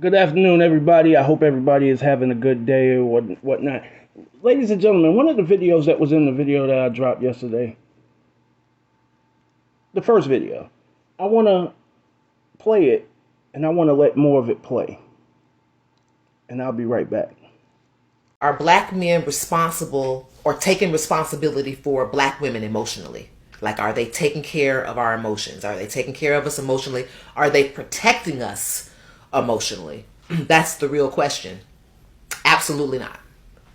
Good afternoon, everybody. I hope everybody is having a good day or whatnot. Ladies and gentlemen, one of the videos that was in the video that I dropped yesterday, the first video, I want to play it and I want to let more of it play. And I'll be right back. Are black men responsible or taking responsibility for black women emotionally? Like, are they taking care of our emotions? Are they taking care of us emotionally? Are they protecting us emotionally? That's the real question. Absolutely not.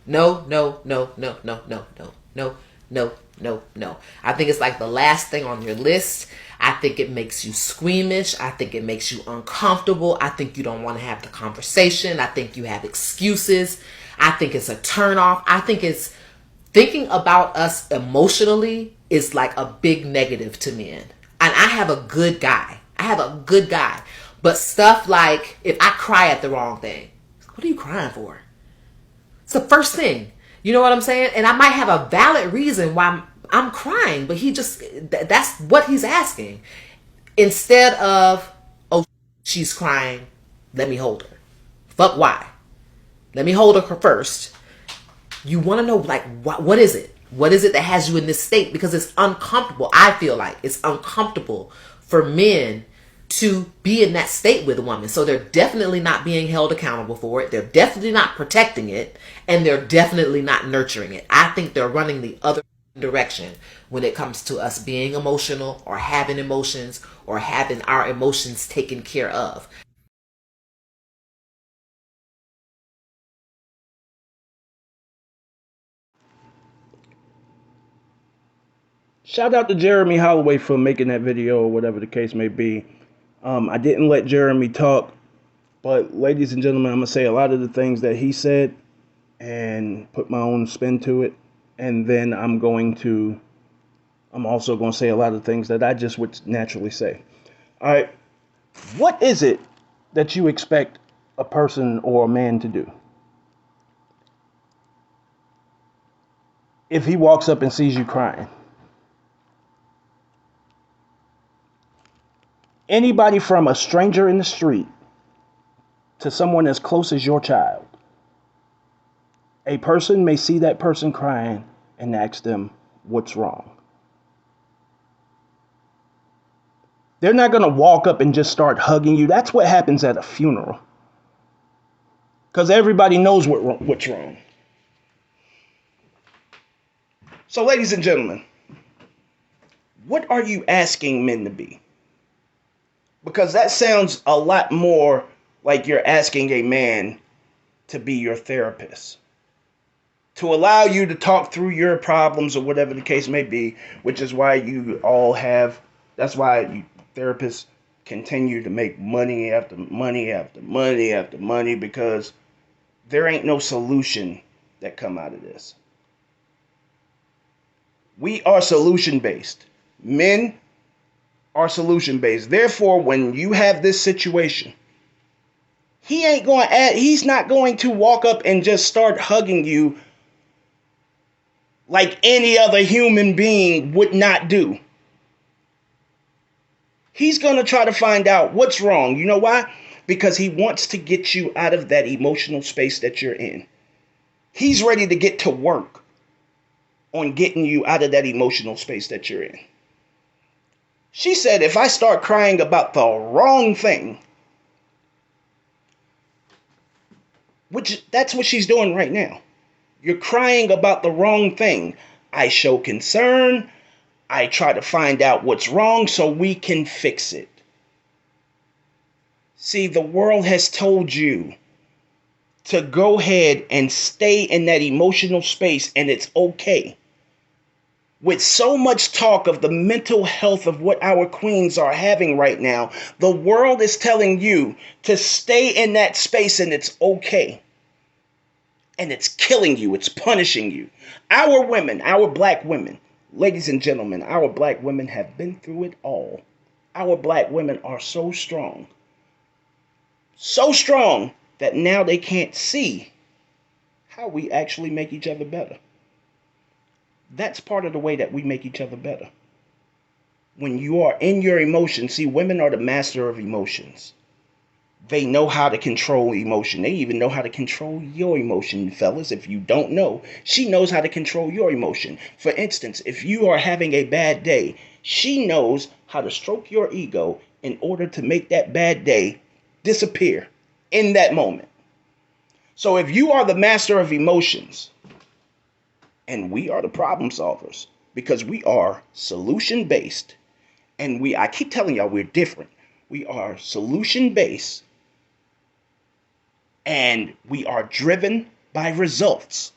No, no, no, no, no, no, no, no, no, no, no. I think it's like the last thing on your list. I think it makes you squeamish. I think it makes you uncomfortable. I think you don't want to have the conversation. I think you have excuses. I think it's a turnoff. I think it's thinking about us emotionally is like a big negative to men. And I have a good guy. I have a good guy. But stuff like if I cry at the wrong thing, what are you crying for? It's the first thing. You know what I'm saying? And I might have a valid reason why I'm crying, but that's what he's asking. Instead of, oh, she's crying, let me hold her. Fuck why? Let me hold her first. You want to know, like, what is it? What is it that has you in this state? Because it's uncomfortable. I feel like it's uncomfortable for men to be in that state with a woman. So they're definitely not being held accountable for it. They're definitely not protecting it. And they're definitely not nurturing it. I think they're running the other direction when it comes to us being emotional or having emotions or having our emotions taken care of. Shout out to Jeremy Holloway for making that video or whatever the case may be. I didn't let Jeremy talk, but ladies and gentlemen, I'm going to say a lot of the things that he said and put my own spin to it. And then I'm also going to say a lot of things that I just would naturally say. All right. What is it that you expect a person or a man to do? If he walks up and sees you crying, anybody from a stranger in the street to someone as close as your child, a person may see that person crying and ask them, what's wrong? They're not going to walk up and just start hugging you. That's what happens at a funeral. Because everybody knows what's wrong. So, ladies and gentlemen, what are you asking men to be? Because that sounds a lot more like you're asking a man to be your therapist, to allow you to talk through your problems or whatever the case may be, which is why that's why therapists continue to make money after money after money after money, because there ain't no solution that come out of this. We are solution based. Men are solution based. Therefore, when you have this situation, he's not going to walk up and just start hugging you like any other human being would not do. He's going to try to find out what's wrong. You know why? Because he wants to get you out of that emotional space that you're in. He's ready to get to work on getting you out of that emotional space that you're in. She said, if I start crying about the wrong thing, which that's what she's doing right now. You're crying about the wrong thing. I show concern. I try to find out what's wrong so we can fix it. See, the world has told you to go ahead and stay in that emotional space, and it's okay. With so much talk of the mental health of what our queens are having right now, the world is telling you to stay in that space, and it's okay. And it's killing you. It's punishing you. Our women, our black women, ladies and gentlemen, our black women have been through it all. Our black women are so strong. So strong that now they can't see how we actually make each other better. That's part of the way that we make each other better. When you are in your emotions, see, women are the master of emotions. They know how to control emotion. They even know how to control your emotion, fellas. If you don't know, she knows how to control your emotion. For instance, if you are having a bad day, she knows how to stroke your ego in order to make that bad day disappear in that moment. So if you are the master of emotions, and we are the problem solvers, because we are solution based, and I keep telling y'all we're different. We are solution based, and we are driven by results.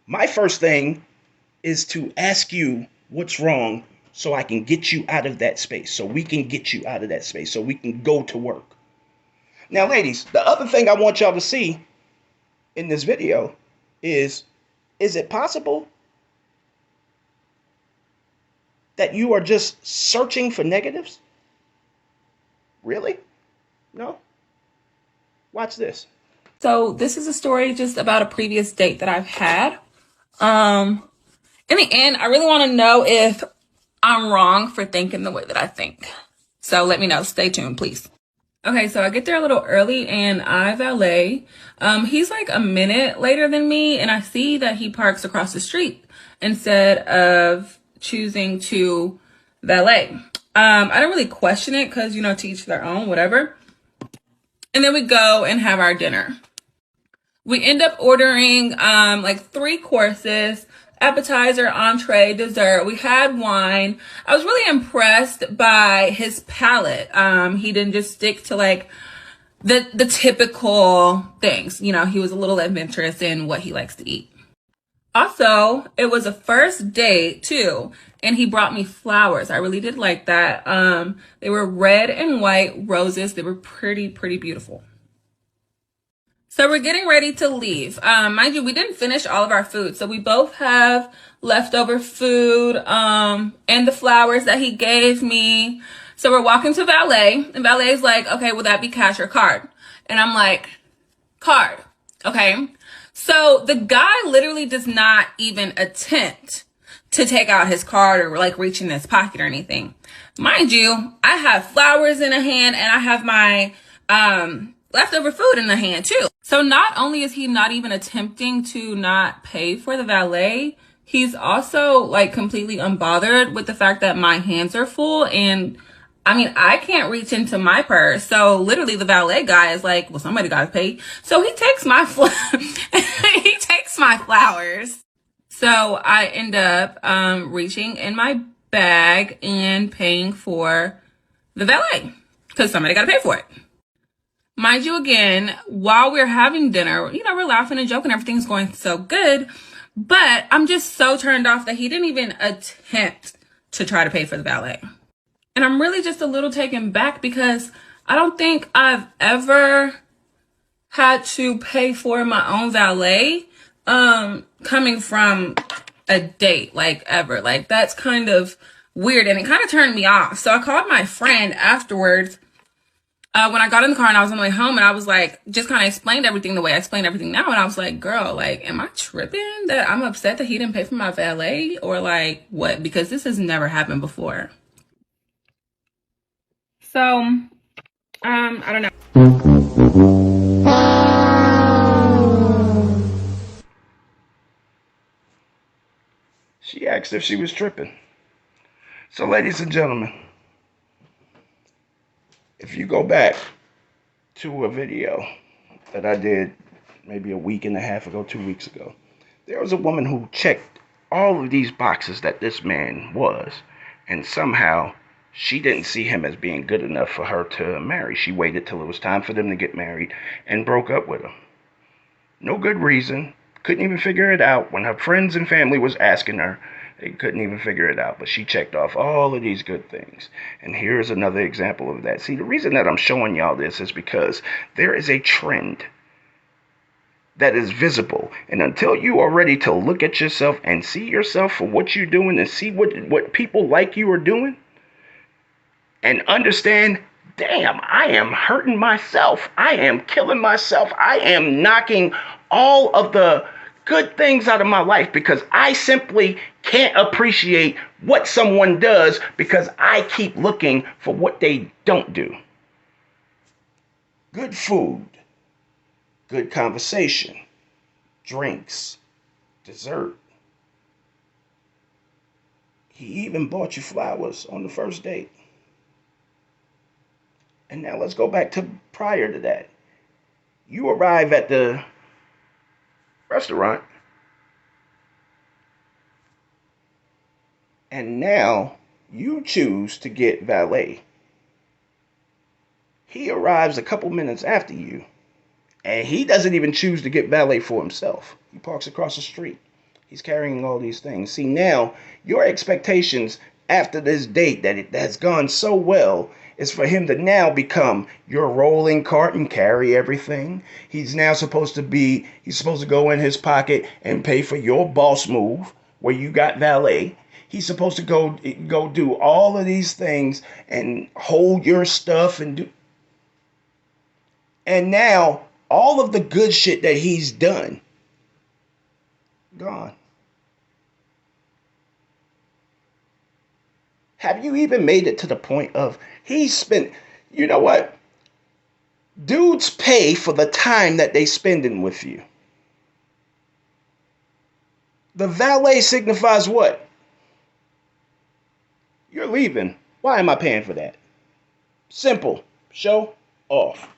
My first thing is to ask you what's wrong so I can get you out of that space, so we can get you out of that space, so we can go to work. Now, ladies, the other thing I want y'all to see in this video is it possible that you are just searching for negatives? Really? No? Watch this. So this is a story just about a previous date that I've had. In the end, I really want to know if I'm wrong for thinking the way that I think. So let me know. Stay tuned, please. Okay, so I get there a little early and I valet. He's like a minute later than me, and I see that he parks across the street instead of choosing to valet. I don't really question it because, to each their own, whatever. And then we go and have our dinner. We end up ordering like 3 courses, appetizer, entree, dessert. We had wine. I was really impressed by his palate. He didn't just stick to like the typical things. He was a little adventurous in what he likes to eat. Also, it was a first date too, and he brought me flowers. I really did like that. They were red and white roses. They were pretty beautiful. So we're getting ready to leave. Mind you, we didn't finish all of our food. So we both have leftover food, and the flowers that he gave me. So we're walking to valet, and valet's like, okay, will that be cash or card? And I'm like, card. Okay. So the guy literally does not even attempt to take out his card or like reach in his pocket or anything. Mind you, I have flowers in a hand and I have my, leftover food in the hand too. So not only is he not even attempting to not pay for the valet, he's also like completely unbothered with the fact that my hands are full, and I can't reach into my purse. So literally the valet guy is like, well, somebody gotta pay. So he takes my he takes my flowers. So I end up reaching in my bag and paying for the valet because somebody gotta pay for it. Mind you, again, while we're having dinner, we're laughing and joking. Everything's going so good. But I'm just so turned off that he didn't even attempt to try to pay for the valet. And I'm really just a little taken back because I don't think I've ever had to pay for my own valet coming from a date, like ever. Like, that's kind of weird. And it kind of turned me off. So I called my friend afterwards. When I got in the car and I was on the way home, and I was like, just kind of explained everything the way I explain everything now. And I was like, girl, like, am I tripping that I'm upset that he didn't pay for my valet, or like what? Because this has never happened before. So, I don't know. She asked if she was tripping. So, ladies and gentlemen, if you go back to a video that I did maybe a week and a half ago, 2 weeks ago, there was a woman who checked all of these boxes that this man was, and somehow she didn't see him as being good enough for her to marry. She waited till it was time for them to get married and broke up with him. No good reason. Couldn't even figure it out. When her friends and family was asking her, they couldn't even figure it out. But she checked off all of these good things. And here's another example of that. See, the reason that I'm showing y'all this is because there is a trend that is visible. And until you are ready to look at yourself and see yourself for what you're doing and see what people like you are doing, and understand, damn, I am hurting myself. I am killing myself. I am knocking all of the good things out of my life because I simply can't appreciate what someone does because I keep looking for what they don't do. Good food, good conversation, drinks, dessert. He even bought you flowers on the first date. And now let's go back to prior to that. You arrive at the restaurant, and now you choose to get valet. He arrives a couple minutes after you, and he doesn't even choose to get valet for himself. He parks across the street. He's carrying all these things. See, now your expectations after this date that it has gone so well is for him to now become your rolling cart and carry everything. He's supposed to go in his pocket and pay for your boss move where you got valet. He's supposed to go do all of these things and hold your stuff and do. And now all of the good shit that he's done, gone. Have you even made it to the point of he spent, you know what? Dudes pay for the time that they spending with you. The valet signifies what? You're leaving. Why am I paying for that? Simple. Show off.